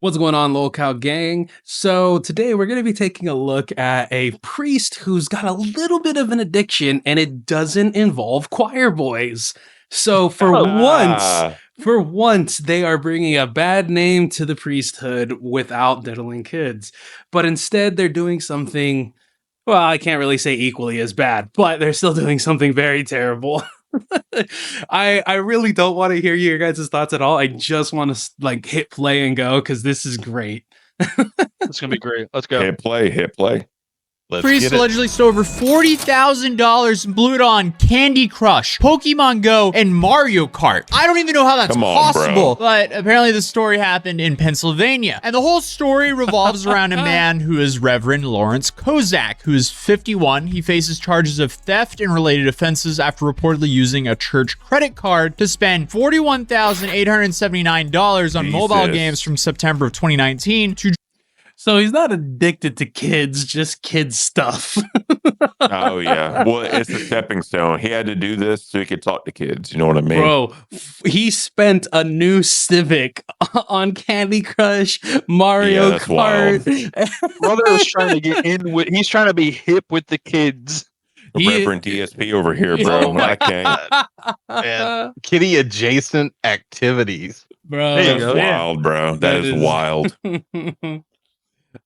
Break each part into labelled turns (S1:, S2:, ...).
S1: What's going on, Lol Cow Gang? So today we're going to be taking a look at a priest who's got a little bit of an addiction, and it doesn't involve choir boys. So for once, they are bringing a bad name to the priesthood without diddling kids. But instead, they're doing something, well, I can't really say equally as bad, but they're still doing something very terrible. I really don't want to hear your guys' thoughts at all. I just want to like hit play and go because this is great.
S2: It's gonna be great. Let's go.
S3: Hit play.
S4: Let's Priest allegedly stole over $40,000 and blew it on Candy Crush, Pokemon Go, and Mario Kart. I don't even know how that's possible, but apparently the story happened in Pennsylvania. And the whole story revolves around a man who is Reverend Lawrence Kozak, who is 51. He faces charges of theft and related offenses after reportedly using a church credit card to spend $41,879 on mobile games from September of 2019 to...
S1: So he's not addicted to kids, just kid stuff.
S3: Oh, yeah. Well, it's a stepping stone. He had to do this so he could talk to kids. You know what I mean?
S1: Bro, he spent a new Civic on Candy Crush, Mario Kart.
S2: Brother is trying to get in with, he's trying to be hip with the kids.
S3: Reverend DSP over here, bro. I can't.
S4: Man, kitty adjacent activities.
S1: Bro,
S3: that's wild, bro. That is wild.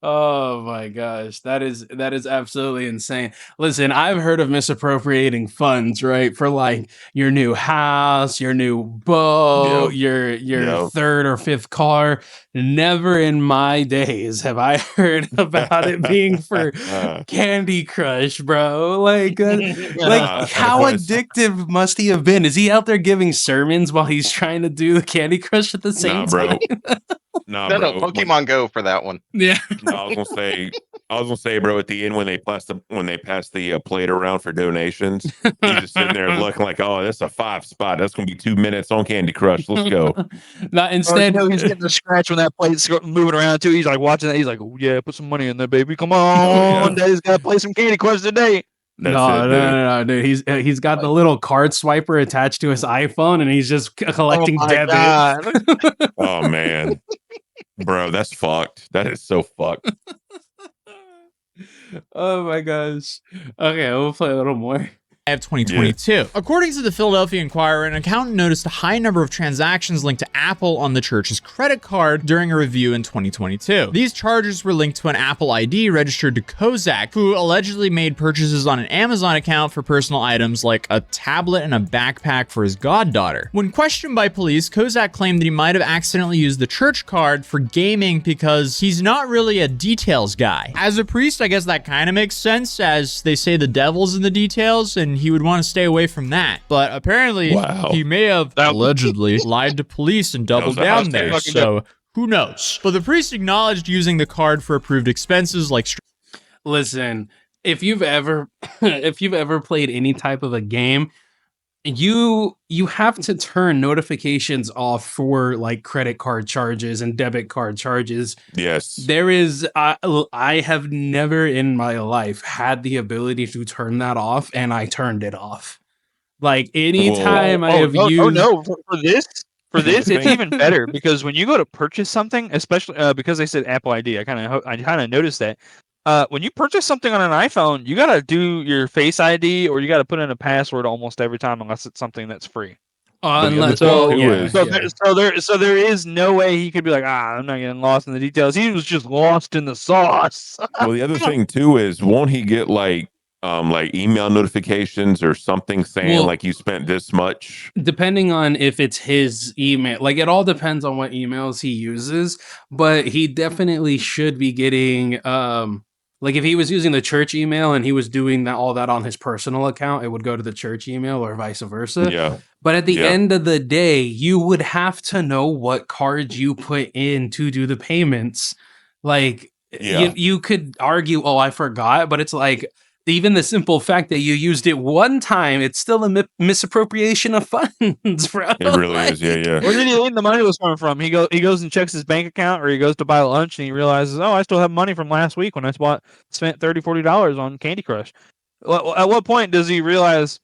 S1: Oh my gosh, that is absolutely insane. Listen, I've heard of misappropriating funds, right? For like your new house, your new boat, your third or fifth car. Never in my days have I heard about it being for Candy Crush, bro. Like how addictive must he have been? Is he out there giving sermons while he's trying to do Candy Crush at the same time?
S4: No, Pokemon Go for that one.
S1: Yeah.
S3: No, I was gonna say, bro. At the end, when they pass the plate around for donations, he's just sitting there looking like, "Oh, that's a 5 spot. That's gonna be 2 minutes on Candy Crush. Let's go."
S1: Not instead,
S2: he's getting a scratch when that plate's moving around too. He's like watching that. He's like, "Oh yeah, put some money in there, baby. Come on, Daddy's got to play some Candy Crush today."
S1: No, dude. He's got the little card swiper attached to his iPhone, and he's just collecting debit.
S3: Oh man, bro, that's fucked. That is so fucked.
S1: Oh my gosh. Okay, we'll play a little more.
S4: Of 2022. Yeah. According to the Philadelphia Inquirer, an accountant noticed a high number of transactions linked to Apple on the church's credit card during a review in 2022. These charges were linked to an Apple ID registered to Kozak, who allegedly made purchases on an Amazon account for personal items like a tablet and a backpack for his goddaughter. When questioned by police, Kozak claimed that he might have accidentally used the church card for gaming because he's not really a details guy. As a priest, I guess that kind of makes sense, as they say the devil's in the details, and he would want to stay away from that. But apparently, he may have allegedly lied to police and doubled down there. So who knows? But the priest acknowledged using the card for approved expenses like...
S1: Listen, if you've ever played any type of a game, you have to turn notifications off for like credit card charges and debit card charges.
S3: Yes.
S1: There is, I have never in my life had the ability to turn that off, and I turned it off. Like anytime I have used...
S2: Oh no, for this, it's even better, because when you go to purchase something, especially because they said Apple ID, I kind of noticed that. When you purchase something on an iPhone, you gotta do your Face ID, or you gotta put in a password almost every time, unless it's something that's free.
S1: Unless,
S2: there is no way he could be like, I'm not getting lost in the details. He was just lost in the sauce.
S3: Well, the other thing too is, won't he get like email notifications or something saying like you spent this much?
S1: Depending on if it's his email, like it all depends on what emails he uses, but he definitely should be getting like if he was using the church email and he was doing all that on his personal account, it would go to the church email or vice versa.
S3: Yeah.
S1: But at the end of the day, you would have to know what cards you put in to do the payments. Like you could argue, oh, I forgot, but it's like, even the simple fact that you used it one time, it's still a misappropriation of funds, bro.
S3: It really is, yeah.
S2: Where did he think the money was coming from? He goes and checks his bank account, or he goes to buy lunch and he realizes, oh, I still have money from last week when I spent $30-$40 on Candy Crush. At what point does he realize,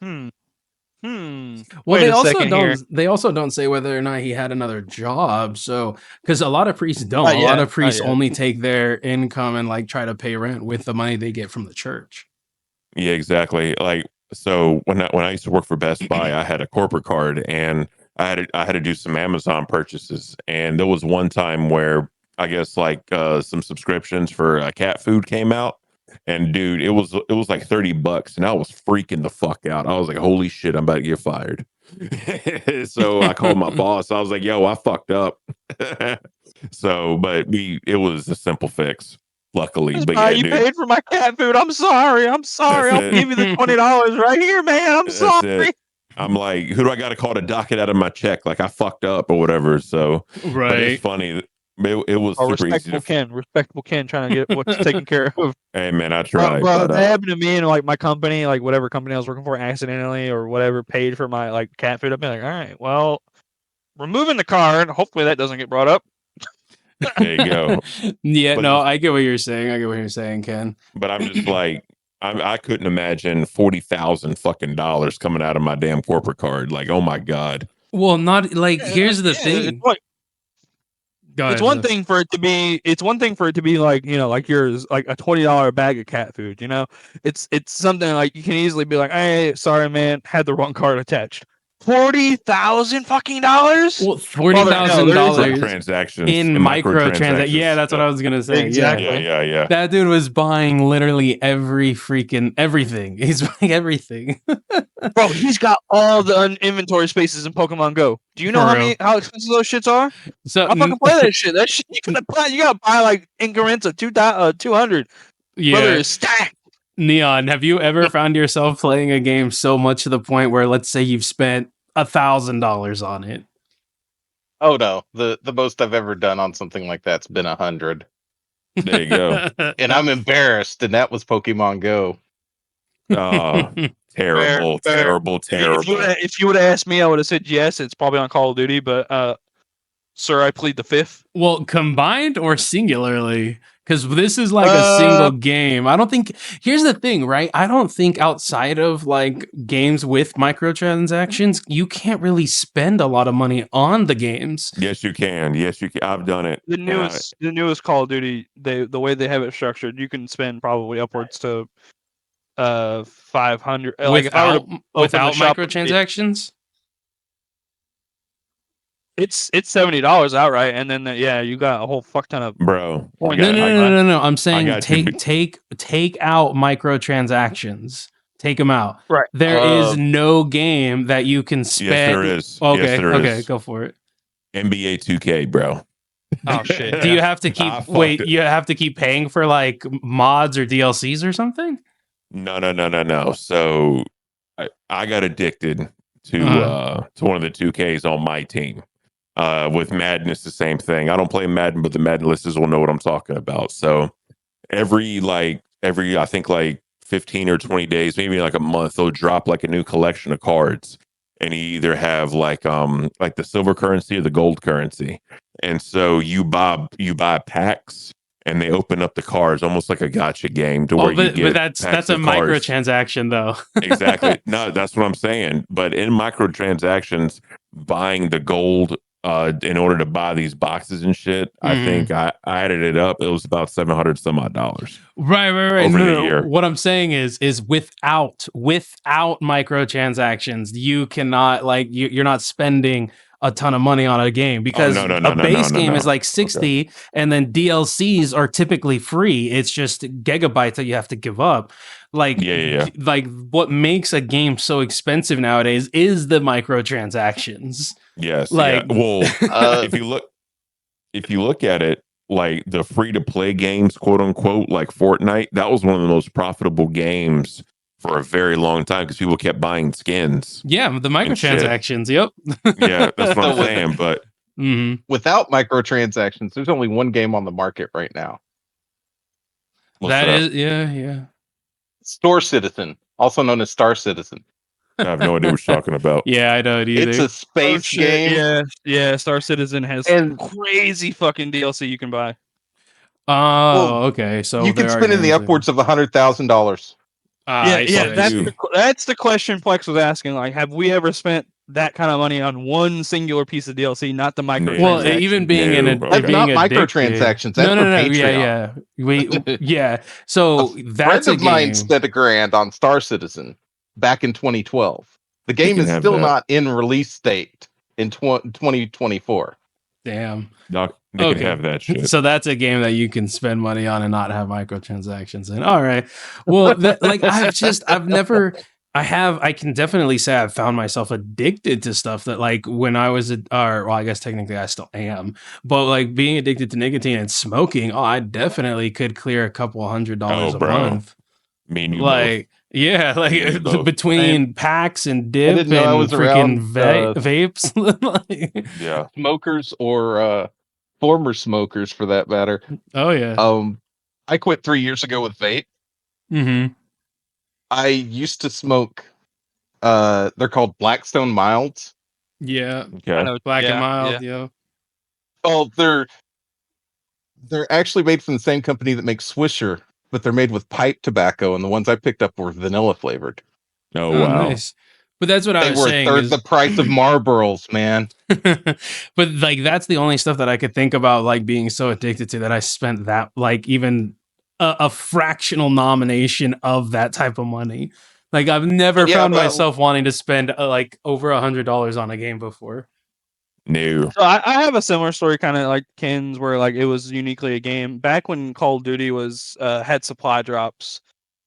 S1: Well,
S2: Wait
S1: they
S2: a
S1: also
S2: second
S1: don't.
S2: here.
S1: They also don't say whether or not he had another job. So, because a lot of priests don't. A lot of priests only take their income and like try to pay rent with the money they get from the church.
S3: Yeah, exactly. Like, so when I used to work for Best Buy, I had a corporate card, and I had to do some Amazon purchases, and there was one time where I guess like some subscriptions for cat food came out, and dude, it was like $30, and I was freaking the fuck out. I was like, holy shit, I'm about to get fired. So I called my boss. I was like, yo, I fucked up. So, but it was a simple fix, luckily. But yeah,
S2: you
S3: dude,
S2: paid for my cat food. I'm sorry.
S3: that's
S2: I'll
S3: it.
S2: give you the $20 right here, man. I'm
S3: That's
S2: sorry.
S3: it. I'm like, who do I got to call to dock it out of my check? Like I fucked up or whatever. So, but it's
S1: Right.
S3: funny. It was
S2: Oh,
S3: super easy.
S2: respectable Ken trying to get what's taken care of.
S3: Hey man, I tried.
S2: Bro,
S3: But,
S2: that happened to me in like my company, like whatever company I was working for, accidentally or whatever, paid for my like cat food. I'd be like, all right, well, removing the card. Hopefully that doesn't get brought up.
S3: there you go.
S1: Yeah,
S3: But
S1: no,
S3: just-
S1: I get what you're saying. I get what you're saying, Ken.
S3: But I'm just like, I couldn't imagine $40,000 fucking dollars coming out of my damn corporate card. Like, oh my god.
S1: Well, not like here's the
S2: It's
S1: thing.
S2: like,
S1: Go ahead,
S2: it's one
S1: Zeph.
S2: thing for it to be. It's one thing for it to be like like yours, like a $20 bag of cat food. It's something like you can easily be like, hey, sorry, man, had the wrong card attached. $40,000 fucking dollars.
S1: Well, $40,000
S3: Transactions
S1: in microtransactions. Yeah, that's what I was gonna say.
S2: Exactly.
S3: Yeah.
S1: That dude was buying literally everything. He's buying everything.
S2: Bro, he's got all the inventory spaces in Pokemon Go. Do you know
S1: For real.
S2: how expensive those shits are?
S1: So
S2: I fucking play that shit. That shit you gotta buy like increments of 200.
S1: yeah,
S2: Brother, it's stacked.
S1: Neon, have you ever found yourself playing a game so much to the point where, let's say, you've spent $1,000 on it?
S5: Oh no, the most I've ever done on something like that's been 100,
S3: There you go.
S5: and I'm embarrassed. And that was Pokemon Go.
S3: Oh, terrible.
S2: If you would have asked me, I would have said yes. It's probably on Call of Duty, but sir, I plead the fifth.
S1: Well, combined or singularly? Because this is like a single game. I don't think. Here's the thing, right? I don't think outside of like games with microtransactions, you can't really spend a lot of money on the games.
S3: Yes, you can. I've done it.
S2: The newest Call of Duty, the way they have it structured, you can spend probably upwards to 500. Like if I were to open
S1: without
S2: the shop,
S1: microtransactions.
S2: it's $70 outright, and then you got a whole fuck ton of
S3: Bro.
S2: points.
S1: No. I'm saying
S3: got you.
S1: take out microtransactions. Take them out.
S2: Right.
S1: There is no game that you can spend.
S3: Yes, there is.
S1: Okay.
S3: Yes, there
S1: Okay.
S3: is.
S1: Go for it.
S3: NBA 2K, bro.
S2: Oh shit!
S1: Do you have to keep
S3: I fucked it.
S1: You have to keep paying for like mods or DLCs or something?
S3: No. So I got addicted to one of the 2Ks on my team. With Madden, it's the same thing. I don't play Madden, but the Madden listeners will know what I'm talking about. So every I think like 15 or 20 days, maybe like a month, they'll drop like a new collection of cards. And you either have like the silver currency or the gold currency. And so you buy packs, and they open up the cards almost like a gotcha game to where you get
S1: but that's
S3: packs
S1: a
S3: of cards.
S1: microtransaction though.
S3: Exactly. No, that's what I'm saying. But in microtransactions, buying the gold in order to buy these boxes and shit, I think I added it up. It was about $700 some odd.
S1: Right.
S3: Over the year.
S1: What I'm saying is without microtransactions, you cannot you're not spending a ton of money on a game because a base game is like 60 and then DLCs are typically free. It's just gigabytes that you have to give up. Like what makes a game so expensive nowadays is the microtransactions.
S3: Yes.
S1: Like,
S3: well, if you look at it, like the free to play games, quote unquote, like Fortnite, that was one of the most profitable games for a very long time because people kept buying skins.
S1: Yeah, the microtransactions. Yep.
S3: Yeah, that's what I'm saying. But
S5: without microtransactions, there's only one game on the market right now.
S1: Yeah.
S5: Store Citizen, also known as Star Citizen.
S3: I have no idea what you're talking about.
S1: Yeah, I don't either.
S5: It's a space game.
S2: Yeah. Star Citizen has crazy fucking DLC you can buy.
S1: Oh, okay. So
S5: you can spend in the upwards of $100,000.
S2: Yeah,
S1: see.
S2: that's the question Plex was asking. Like, have we ever spent that kind of money on one singular piece of DLC, not the microtransactions?
S1: Well, even being
S5: That's
S1: being
S5: not
S1: addicted.
S5: microtransactions. That's for Patreon.
S1: Yeah. So
S5: A
S1: that's
S5: friend
S1: a
S5: of mine
S1: game.
S5: spent $1,000 on Star Citizen back in 2012. The game
S3: can
S5: is
S3: have
S5: still
S3: that.
S5: not in release state in 2024.
S1: Damn.
S3: Doc, they can have that shit.
S1: So that's a game that you can spend money on and not have microtransactions in. All right. Well, I can definitely say I've found myself addicted to stuff that, like, when I was, I guess technically I still am, but like being addicted to nicotine and smoking, I definitely could clear a couple $100 a
S3: bro.
S1: month.
S3: Me and you
S1: Like, yeah,
S3: Me and you
S1: like
S3: both.
S1: between packs and dip
S5: didn't know I
S1: and
S5: was
S1: freaking
S5: around,
S1: vapes. Like,
S3: yeah.
S5: Smokers or former smokers, for that matter.
S1: oh yeah.
S5: I quit 3 years ago with vape.
S1: Mm-hmm.
S5: I used to smoke. They're called Blackstone Milds.
S1: Yeah.
S3: Okay.
S1: Black and
S2: Yeah,
S1: mild.
S2: yeah.
S1: Yeah.
S5: Oh, they're actually made from the same company that makes Swisher, but they're made with pipe tobacco, and the ones I picked up were vanilla flavored.
S3: Oh,
S1: Oh,
S3: wow.
S1: nice. But that's what I
S5: They
S1: was
S5: were a
S1: saying.
S5: third
S1: Is,
S5: the price of Marlboros, man.
S1: but like that's the only stuff that I could think about, like being so addicted to, that I spent that, like, even a fractional nomination of that type of money. Like, I've never
S5: Yeah,
S1: found
S5: but-
S1: myself wanting to spend like over $100 on a game before.
S3: No.
S2: So I have a similar story, kind of like Ken's, where like it was uniquely a game back when Call of Duty was had supply drops.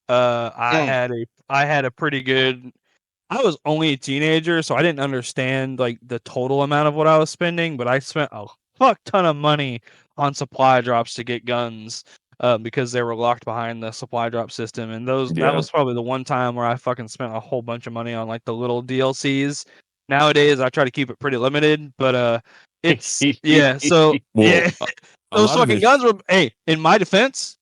S2: I had a pretty good. I was only a teenager, so I didn't understand like the total amount of what I was spending, but I spent a fuck ton of money on supply drops to get guns because they were locked behind the supply drop system, and that
S3: Yeah.
S2: was probably the one time where I fucking spent a whole bunch of money on like the little DLCs. Nowadays, I try to keep it pretty limited, but it's yeah. So
S3: Well,
S2: yeah,
S3: a
S2: those
S3: lot of
S2: fucking
S3: this-
S2: guns were. Hey, in my defense,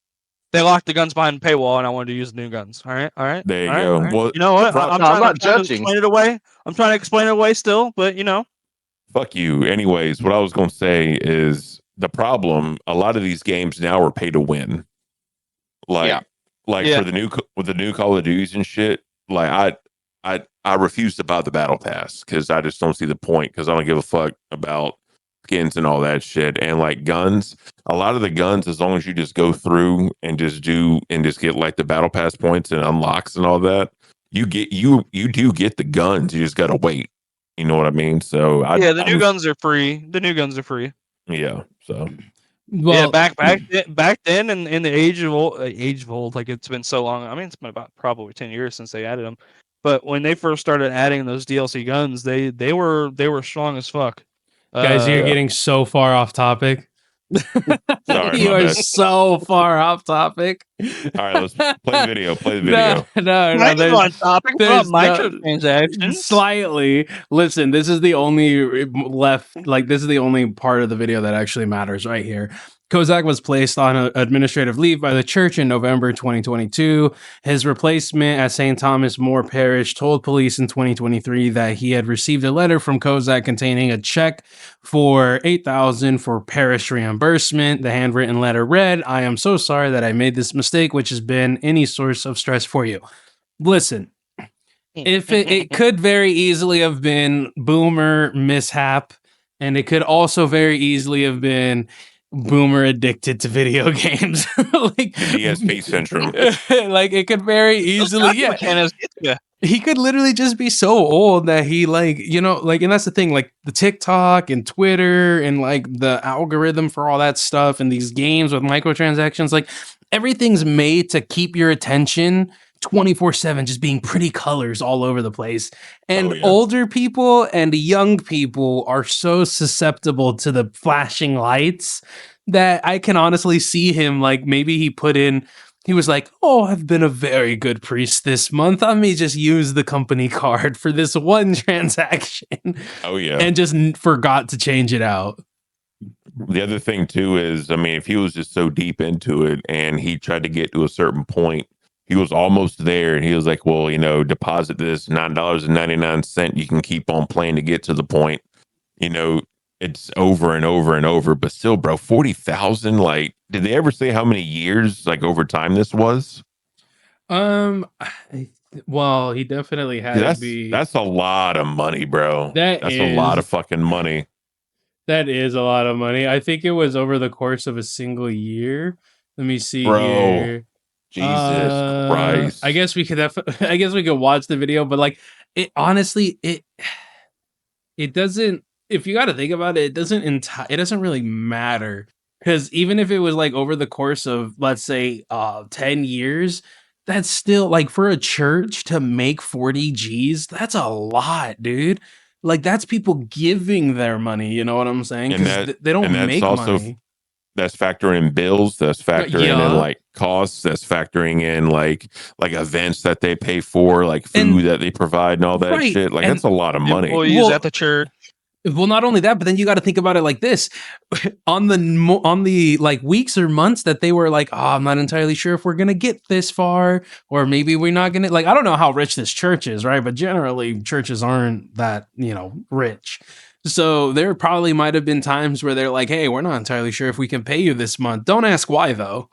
S2: they locked the guns behind the paywall, and I wanted to use the new guns. All right.
S3: There you
S2: all right,
S3: go.
S2: all right.
S3: Well,
S2: You know what?
S3: I'm
S5: not
S2: trying to
S5: judging.
S2: explain it away. I'm trying to explain it away still, but you know.
S3: fuck you. Anyways, what I was going to say is the problem. A lot of these games now are pay to win. Like,
S2: Yeah.
S3: for the new Call of Duties and shit. Like, I refuse to buy the battle pass because I just don't see the point. Because I don't give a fuck about skins and all that shit. And like guns, a lot of the guns, as long as you just go through and just get like the battle pass points and unlocks and all that, you do get the guns. You just gotta wait. You know what I mean? So
S2: the new guns are free. The new guns are free.
S3: Yeah. So
S1: Well,
S2: back then in the age of old, like it's been so long. I mean, it's been about probably 10 years since they added them. But when they first started adding those DLC guns, they were strong as fuck.
S1: guys, you're getting so far off topic.
S3: Sorry,
S1: You
S3: my
S1: are
S3: bad.
S1: so far off topic.
S3: All right, let's play the video. Play the video.
S1: No.
S2: Kind of on topic about
S1: there's no-
S2: microtransactions.
S1: Slightly. Listen, this is the only this is the only part of the video that actually matters right here. Kozak was placed on administrative leave by the church in November 2022. His replacement at St. Thomas More Parish told police in 2023 that he had received a letter from Kozak containing a check for $8,000 for parish reimbursement. The handwritten letter read, "I am so sorry that I made this mistake, which has been any source of stress for you." Listen, if it could very easily have been boomer mishap, and it could also very easily have been boomer addicted to video games. Like
S3: DSP syndrome.
S1: Like it could very easily, he could literally just be so old that he and that's the thing, like the TikTok and Twitter and like the algorithm for all that stuff and these games with microtransactions, like everything's made to keep your attention 24/7, just being pretty colors all over the place. And older people and young people are so susceptible to the flashing lights that I can honestly see him, like maybe he was like, "Oh, I've been a very good priest this month. Let me just use the company card for this one transaction."
S3: Oh yeah.
S1: And just forgot to change it out.
S3: The other thing too is, I mean, if he was just so deep into it and he tried to get to a certain point, he was almost there and he was like, well, deposit this $9.99. You can keep on playing to get to the point. It's over and over and over, but still, bro, 40,000, like, did they ever say how many years, like, over time this was?
S1: Well, he definitely had to be.
S3: That's a lot of money, bro.
S1: That
S3: That's a lot
S1: is
S3: of fucking money.
S1: that is a lot of money. I think it was over the course of a single year. Let me see
S3: Bro,
S1: here.
S3: Jesus Christ.
S1: I guess we could I guess we could watch the video, but like it honestly it doesn't, if you got to think about it, it doesn't really matter, cuz even if it was like over the course of, let's say, 10 years, that's still like, for a church to make 40 G's, that's a lot, dude. Like, that's people giving their money, you know what I'm saying?
S3: And
S1: Cuz
S3: that
S1: they don't
S3: and that's
S1: make
S3: also
S1: money.
S3: that's factoring in bills, that's factoring in
S1: Yeah.
S3: like costs, that's factoring in like events that they pay for, like food
S1: And
S3: that they provide and all that
S1: right,
S3: shit. Like
S1: and
S3: that's a lot of money.
S2: Employees
S1: well,
S2: at the church.
S1: well, not only that, but then you got to think about it like this: on the like weeks or months that they were like, "Oh, I'm not entirely sure if we're gonna get this far, or maybe we're not gonna." Like, I don't know how rich this church is, right? But generally, churches aren't that, rich. So there probably might have been times where they're like, "Hey, we're not entirely sure if we can pay you this month. Don't ask why, though."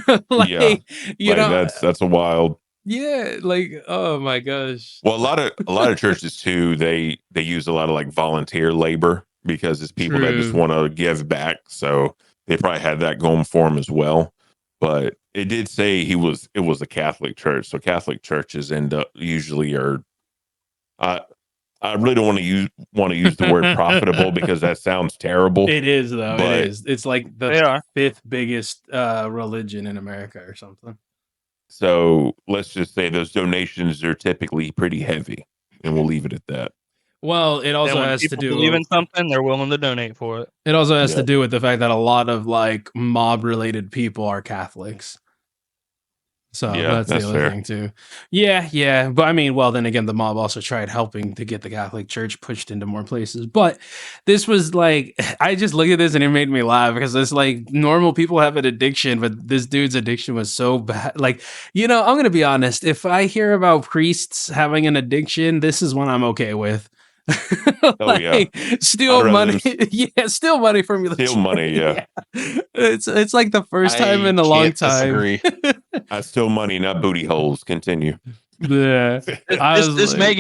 S3: Yeah.
S1: Like, you
S3: Like
S1: know,
S3: that's a wild.
S1: yeah, like, oh my gosh.
S3: Well, a lot of churches too, they use a lot of like volunteer labor because it's people that just
S1: True.
S3: want to give back. So they probably had that going for them as well. But it did say it was a Catholic church. So Catholic churches end up usually are I really don't want to use the word profitable because that sounds terrible.
S1: It is, though. It
S3: But
S1: is. It's like
S2: They
S1: the
S2: are.
S1: fifth biggest religion in America or something.
S3: so let's just say those donations are typically pretty heavy, and we'll leave it at that.
S1: Well, it
S2: And
S1: also
S2: when
S1: has to
S2: people believe
S1: do.
S2: in something, they're willing to donate for it.
S1: It also has to
S3: Yeah.
S1: do with the fact that a lot of like mob-related people are Catholics. So
S3: Yeah,
S1: that's the
S3: that's
S1: other
S3: fair.
S1: thing too. Yeah, yeah. But I mean, well, then again, the mob also tried helping to get the Catholic Church pushed into more places. But this was like, I just look at this and it made me laugh because it's like normal people have an addiction, but this dude's addiction was so bad. Like, I'm gonna be honest. If I hear about priests having an addiction, this is one I'm okay with.
S3: Oh yeah,
S1: Steal
S3: I'd rather
S1: money.
S3: them
S1: Yeah, steal money from you.
S3: steal money. Yeah,
S1: It's like the first time
S5: I
S1: in a long
S5: can't
S1: time.
S5: disagree.
S3: I steal money, not booty holes. Continue.
S1: Yeah. I
S2: This,
S1: was
S2: this may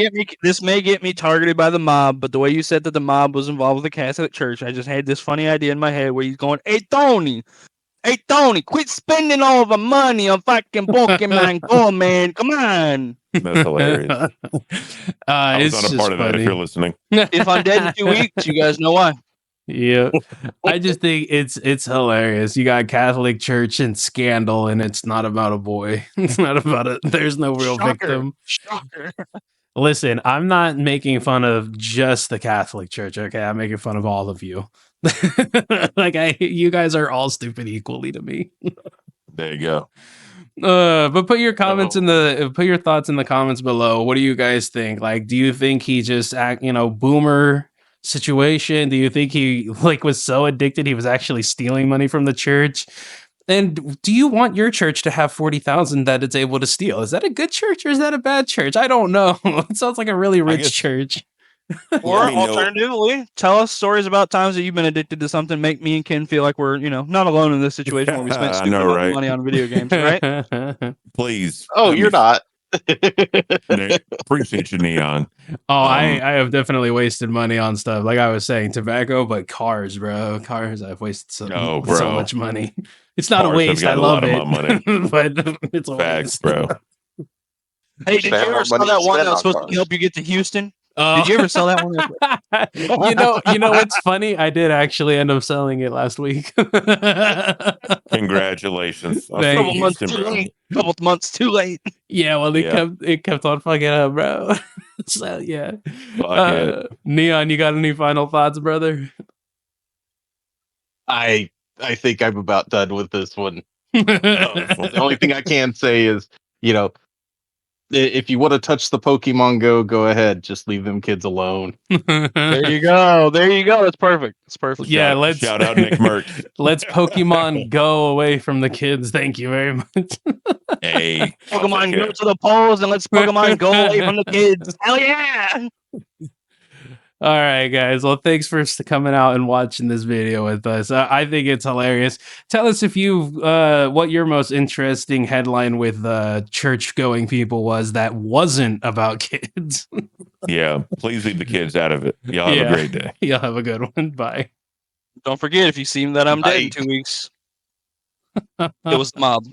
S1: like-
S2: get me targeted by the mob, but the way you said that the mob was involved with the Catholic Church, I just had this funny idea in my head where he's going, "Hey Tony, quit spending all the money on fucking Pokemon Go, man. Come on.
S3: That's hilarious. I was
S1: it's
S3: not a
S1: just
S3: part of that. If
S1: funny.
S3: you're listening,
S2: If I'm dead in 2 weeks, you guys know why."
S1: Yeah, I just think it's hilarious. You got Catholic Church and scandal, and it's not about a boy. It's not about it. There's no real
S2: Shocker.
S1: victim.
S2: Shocker.
S1: Listen, I'm not making fun of just the Catholic Church. Okay, I'm making fun of all of you. Like, you guys are all stupid equally to me.
S3: there you go.
S1: But put your comments put your thoughts in the comments below. What do you guys think? Like, do you think he just boomer situation? Do you think he like was so addicted he was actually stealing money from the church? And do you want your church to have 40,000 that it's able to steal? Is that a good church or is that a bad church? I don't know. It sounds like a really rich
S3: guess-
S1: church.
S2: Or
S3: Let me know.
S2: alternatively, tell us stories about times that you've been addicted to something. Make me and Ken feel like we're, not alone in this situation where we spent
S3: I
S2: stupid
S3: know,
S2: amount of
S3: right?
S2: money on video games, right?
S3: Please.
S5: Oh,
S3: let
S5: you're
S3: me-
S5: not.
S3: Appreciate you, Neon.
S1: Oh, I have definitely wasted money on stuff. Like I was saying, tobacco, but cars, bro. Cars, I've wasted so
S3: bro.
S1: much money. It's not a
S3: Cars have
S1: waste. I
S3: got a
S1: love
S3: lot of
S1: it.
S3: my money.
S1: But it's a
S3: Facts,
S1: waste.
S3: bro.
S2: Hey, did you
S6: Spend
S2: ever
S6: more
S2: sell
S6: money
S2: that
S6: to
S2: one
S6: spend
S2: that was
S6: on
S2: supposed
S6: cars.
S2: to help you get to Houston?
S1: Oh.
S2: Did you ever sell that one?
S1: you know what's funny? I did actually end up selling it last week.
S3: Congratulations. I'm
S1: Thank
S3: from
S1: you.
S3: Houston, bro.
S2: Couple months too late.
S1: Yeah, well,
S3: Yeah.
S1: it kept on fucking up, bro. So yeah.
S3: Fuck it.
S1: Neon, you got any final thoughts, brother?
S5: I think I'm about done with this one. The only thing I can say is, if you want to touch the Pokemon go ahead. Just leave them kids alone.
S2: There you go. There you go. That's perfect. It's perfect.
S1: Yeah, let's
S3: shout out Nick Merckx.
S1: Let's Pokemon go away from the kids. Thank you very much.
S3: Hey,
S2: Pokemon go to the polls and let's Pokemon go away from the kids. Hell yeah!
S1: All right, guys. Well, thanks for coming out and watching this video with us. I think it's hilarious. Tell us if you've what your most interesting headline with church-going people was that wasn't about kids.
S3: Yeah, please leave the kids out of it. Y'all have a great day.
S1: Y'all have a good one. Bye.
S2: Don't forget, if you see that I'm dead in
S5: Bye.
S2: 2 weeks, it was the mob.